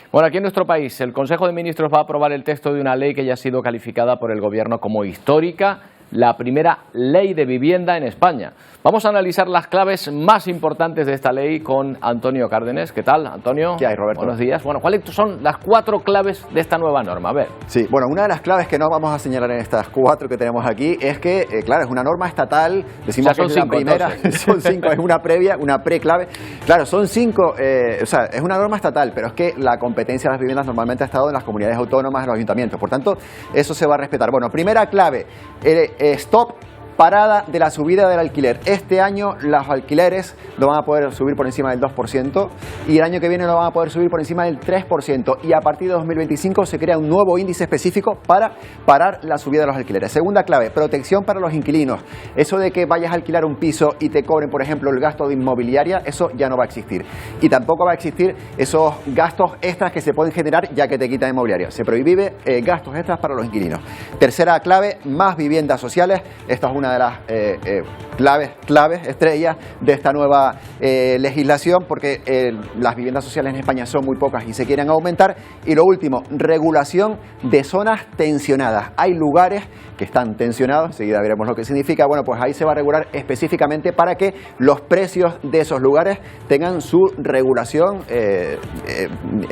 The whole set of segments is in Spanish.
Bueno, aquí en nuestro país el Consejo de Ministros va a aprobar el texto de una ley que ya ha sido calificada por el Gobierno como histórica, la primera ley de vivienda en España. Vamos a analizar las claves más importantes de esta ley con Antonio Cárdenas. ¿Qué tal, Antonio? ¿Qué hay, Roberto? Buenos días. Bueno, ¿cuáles son las 4 claves de esta nueva norma? A ver. Sí, bueno, una de las claves que no vamos a señalar en estas 4 que tenemos aquí es que, claro, es una norma estatal. Decimos que es la primera, son 5, es una previa, una preclave. Claro, son 5, o sea, es una norma estatal, pero es que la competencia de las viviendas normalmente ha estado en las comunidades autónomas, en los ayuntamientos. Por tanto, eso se va a respetar. Bueno, primera clave, stop. Parada de la subida del alquiler. Este año los alquileres lo van a poder subir por encima del 2% y el año que viene lo van a poder subir por encima del 3%, y a partir de 2025 se crea un nuevo índice específico para parar la subida de los alquileres. Segunda clave, protección para los inquilinos. Eso de que vayas a alquilar un piso y te cobren, por ejemplo, el gasto de inmobiliaria, eso ya no va a existir. Y tampoco va a existir esos gastos extras que se pueden generar ya que te quitan inmobiliaria. Se prohíbe gastos extras para los inquilinos. Tercera clave, más viviendas sociales. Esta es una de las claves, estrellas de esta nueva legislación, porque las viviendas sociales en España son muy pocas y se quieren aumentar. Y lo último, regulación de zonas tensionadas. Hay lugares que están tensionados, enseguida veremos lo que significa. Bueno, pues ahí se va a regular específicamente para que los precios de esos lugares tengan su regulación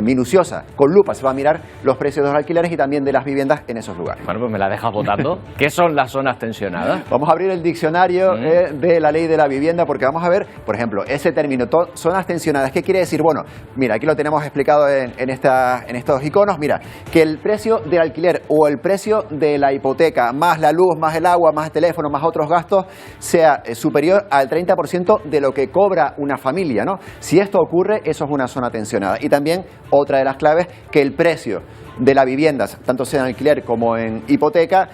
minuciosa. Con lupa se va a mirar los precios de los alquileres y también de las viviendas en esos lugares. Bueno, pues me la dejas votando. ¿Qué son las zonas tensionadas? Vamos a abrir el diccionario de la ley de la vivienda, porque vamos a ver, por ejemplo, ese término, zonas tensionadas. ¿Qué quiere decir? Bueno, mira, aquí lo tenemos explicado en estos iconos. Mira, que el precio del alquiler o el precio de la hipoteca, más la luz, más el agua, más el teléfono, más otros gastos, sea superior al 30% de lo que cobra una familia, ¿no? Si esto ocurre, eso es una zona tensionada. Y también, otra de las claves, que el precio de la vivienda, tanto sea en alquiler como en hipoteca,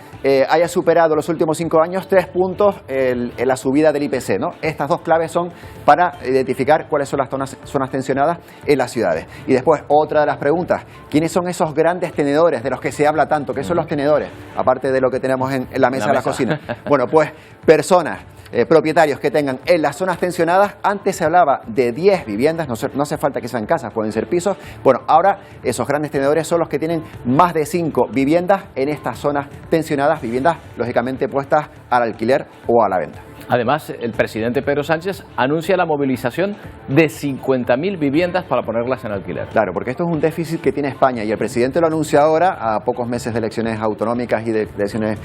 haya superado los últimos 5 años 3 puntos en la subida del IPC, ¿no? Estas 2 claves son para identificar cuáles son las zonas tensionadas en las ciudades. Y después, otra de las preguntas, ¿quiénes son esos grandes tenedores de los que se habla tanto? ¿Qué son los tenedores? Aparte de lo que tenemos en la mesa de la cocina. Bueno, pues personas, propietarios que tengan en las zonas tensionadas. Antes se hablaba de 10 viviendas, no hace falta que sean casas, pueden ser pisos. Bueno, ahora esos grandes tenedores son los que tienen más de 5 viviendas en estas zonas tensionadas, viviendas lógicamente puestas al alquiler o a la venta. Además, el presidente Pedro Sánchez anuncia la movilización de 50.000 viviendas para ponerlas en alquiler. Claro, porque esto es un déficit que tiene España y el presidente lo anuncia ahora, a pocos meses de elecciones autonómicas y de elecciones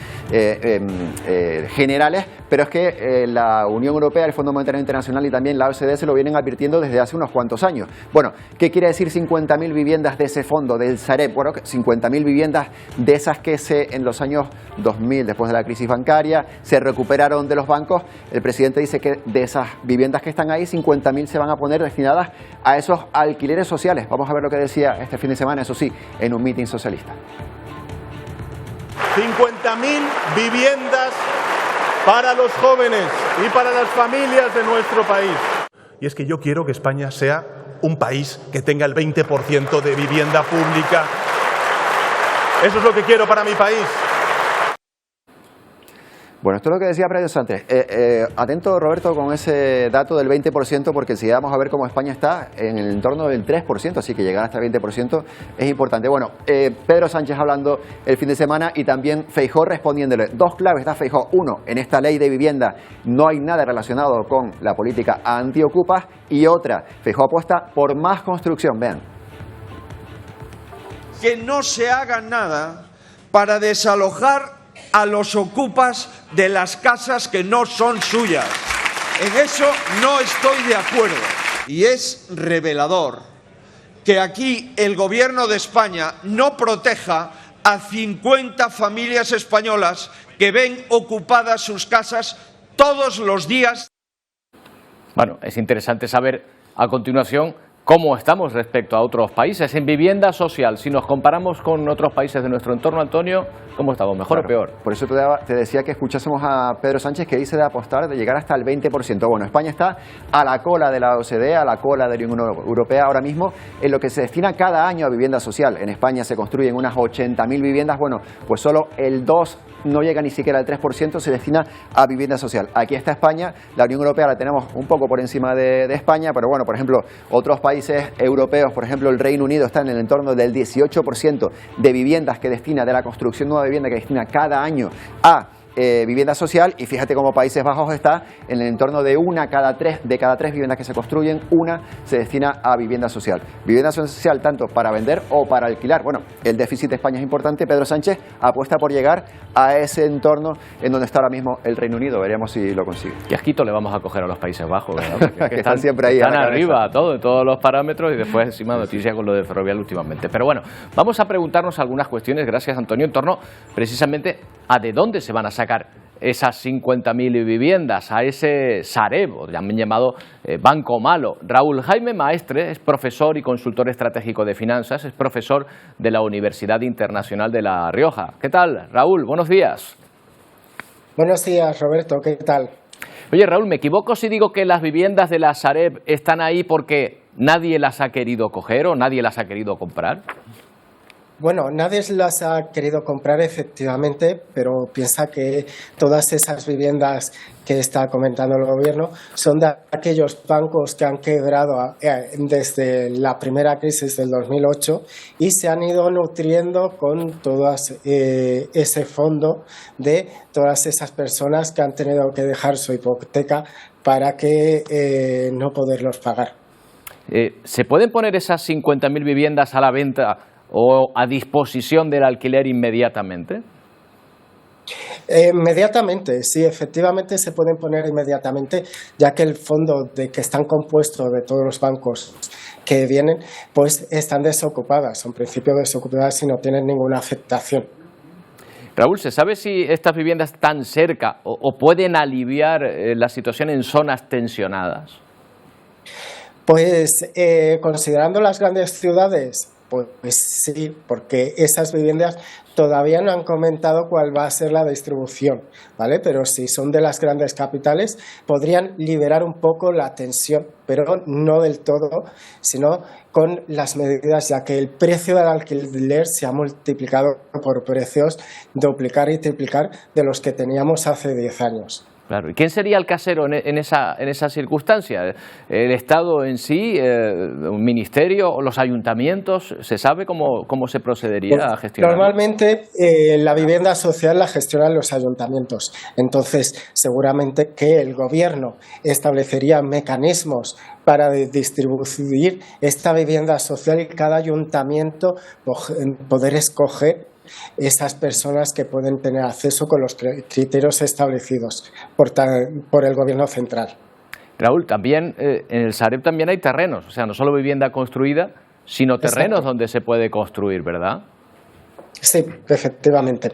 generales, pero es que la Unión Europea, el Fondo Monetario Internacional y también la OCDE se lo vienen advirtiendo desde hace unos cuantos años. Bueno, ¿qué quiere decir 50.000 viviendas de ese fondo, del Sareb? Bueno, 50.000 viviendas de esas que en los años 2000, después de la crisis bancaria, se recuperaron de los bancos. El presidente dice que de esas viviendas que están ahí, 50.000 se van a poner destinadas a esos alquileres sociales. Vamos a ver lo que decía este fin de semana, eso sí, en un mitin socialista. 50.000 viviendas para los jóvenes y para las familias de nuestro país. Y es que yo quiero que España sea un país que tenga el 20% de vivienda pública. Eso es lo que quiero para mi país. Bueno, esto es lo que decía Pedro Sánchez. Atento, Roberto, con ese dato del 20%, porque si vamos a ver cómo España está en el entorno del 3%, así que llegar hasta el 20% es importante. Bueno, Pedro Sánchez hablando el fin de semana y también Feijóo respondiéndole. 2 claves da Feijóo. 1, en esta ley de vivienda no hay nada relacionado con la política antiocupas, y otra, Feijóo apuesta por más construcción. Vean. Que no se haga nada para desalojar a los ocupas de las casas que no son suyas. En eso no estoy de acuerdo. Y es revelador que aquí el Gobierno de España no proteja a 50 familias españolas que ven ocupadas sus casas todos los días. Bueno, es interesante saber a continuación cómo estamos respecto a otros países en vivienda social. Si nos comparamos con otros países de nuestro entorno, Antonio, ¿cómo estamos? ¿Mejor o peor? Por eso te decía que escuchásemos a Pedro Sánchez, que dice de apostar, de llegar hasta el 20%. Bueno, España está a la cola de la OCDE, a la cola de la Unión Europea ahora mismo, en lo que se destina cada año a vivienda social. En España se construyen unas 80.000 viviendas. Bueno, pues solo el 2 no llega ni siquiera al 3%, se destina a vivienda social. Aquí está España, la Unión Europea la tenemos un poco por encima de España, pero bueno, por ejemplo, otros países europeos, por ejemplo, el Reino Unido está en el entorno del 18% de viviendas que destina, de la construcción de nueva vivienda que destina cada año a vivienda social, y fíjate cómo Países Bajos está en el entorno de de cada tres viviendas que se construyen, una se destina a vivienda social. Vivienda social tanto para vender o para alquilar. Bueno, el déficit de España es importante. Pedro Sánchez apuesta por llegar a ese entorno en donde está ahora mismo el Reino Unido. Veremos si lo consigue. Qué asquito le vamos a coger a los Países Bajos, ¿verdad? Que están siempre ahí. Están arriba en todos los parámetros, y después encima noticia con lo de Ferrovial últimamente. Pero bueno, vamos a preguntarnos algunas cuestiones, gracias Antonio, en torno precisamente a de dónde se van a sacar esas 50.000 viviendas, a ese Sareb, o también llamado Banco Malo. Raúl Jaime Maestre es profesor y consultor estratégico de finanzas, es profesor de la Universidad Internacional de La Rioja. ¿Qué tal, Raúl? Buenos días. Buenos días, Roberto. ¿Qué tal? Oye, Raúl, ¿me equivoco si digo que las viviendas de la Sareb están ahí porque nadie las ha querido coger o nadie las ha querido comprar? Bueno, nadie las ha querido comprar efectivamente, pero piensa que todas esas viviendas que está comentando el gobierno son de aquellos bancos que han quebrado desde la primera crisis del 2008 y se han ido nutriendo con ese fondo de todas esas personas que han tenido que dejar su hipoteca para que no poderlos pagar. ¿Se pueden poner esas 50.000 viviendas a la venta o a disposición del alquiler inmediatamente? Inmediatamente, sí, efectivamente se pueden poner inmediatamente, ya que el fondo de que están compuestos de todos los bancos que vienen, pues están desocupadas, son principio desocupadas y no tienen ninguna afectación. Raúl, ¿se sabe si estas viviendas están cerca o pueden aliviar la situación en zonas tensionadas? Pues considerando las grandes ciudades, pues sí, porque esas viviendas todavía no han comentado cuál va a ser la distribución, ¿vale? Pero si son de las grandes capitales, podrían liberar un poco la tensión, pero no del todo, sino con las medidas, ya que el precio del alquiler se ha multiplicado por precios duplicar y triplicar de los que teníamos hace 10 años. Claro. ¿Y quién sería el casero en esa circunstancia? ¿El Estado en sí, un ministerio o los ayuntamientos? ¿Se sabe cómo se procedería a gestionar? Normalmente la vivienda social la gestionan los ayuntamientos. Entonces, seguramente que el gobierno establecería mecanismos para distribuir esta vivienda social y cada ayuntamiento poder escoger esas personas que pueden tener acceso con los criterios establecidos por el gobierno central. Raúl, también en el Sareb también hay terrenos, o sea, no solo vivienda construida, sino terrenos. Exacto. Donde se puede construir, ¿verdad? Sí, efectivamente.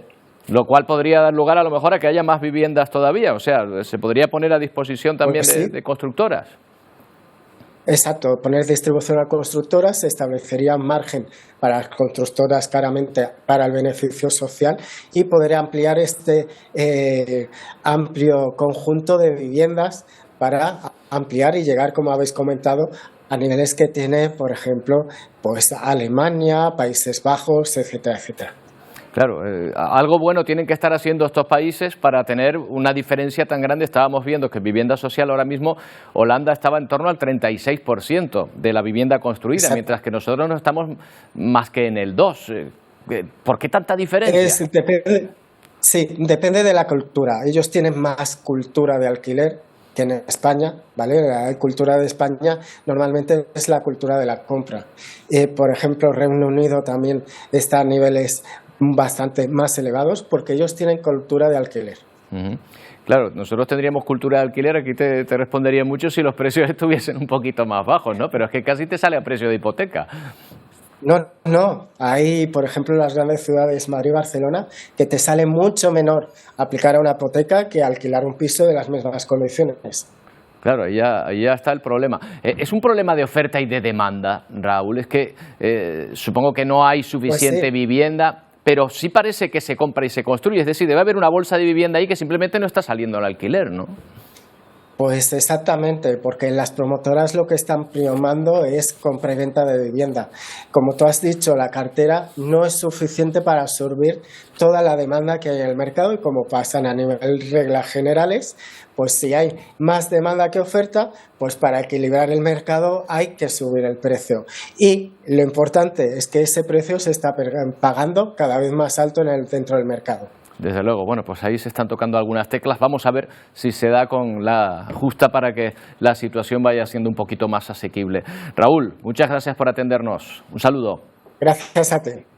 Lo cual podría dar lugar a lo mejor a que haya más viviendas todavía, o sea, se podría poner a disposición también de constructoras. Exacto, poner distribución a constructoras, se establecería margen para las constructoras claramente para el beneficio social y podría ampliar este amplio conjunto de viviendas para ampliar y llegar, como habéis comentado, a niveles que tiene, por ejemplo, pues Alemania, Países Bajos, etcétera, etcétera. Claro, algo bueno tienen que estar haciendo estos países para tener una diferencia tan grande. Estábamos viendo que en vivienda social ahora mismo Holanda estaba en torno al 36% de la vivienda construida, exacto, mientras que nosotros no estamos más que en el 2%. ¿Por qué tanta diferencia? Depende de la cultura. Ellos tienen más cultura de alquiler que en España, ¿vale? La cultura de España normalmente es la cultura de la compra. Por ejemplo, Reino Unido también está a niveles bastante más elevados porque ellos tienen cultura de alquiler. Uh-huh. Claro, nosotros tendríamos cultura de alquiler, aquí te respondería mucho si los precios estuviesen un poquito más bajos, ¿no? Pero es que casi te sale a precio de hipoteca. No, hay, por ejemplo, en las grandes ciudades, Madrid y Barcelona, que te sale mucho menor aplicar a una hipoteca que alquilar un piso de las mismas condiciones. Claro, ahí ya está el problema. ¿Es un problema de oferta y de demanda, Raúl? Es que supongo que no hay suficiente vivienda, pero sí parece que se compra y se construye. Es decir, debe haber una bolsa de vivienda ahí que simplemente no está saliendo al alquiler, ¿no? Pues exactamente, porque las promotoras lo que están primando es compra y venta de vivienda. Como tú has dicho, la cartera no es suficiente para absorber toda la demanda que hay en el mercado y como pasan a nivel reglas generales, pues si hay más demanda que oferta, pues para equilibrar el mercado hay que subir el precio. Y lo importante es que ese precio se está pagando cada vez más alto dentro del mercado. Desde luego, bueno, pues ahí se están tocando algunas teclas. Vamos a ver si se da con la justa para que la situación vaya siendo un poquito más asequible. Raúl, muchas gracias por atendernos. Un saludo. Gracias a ti.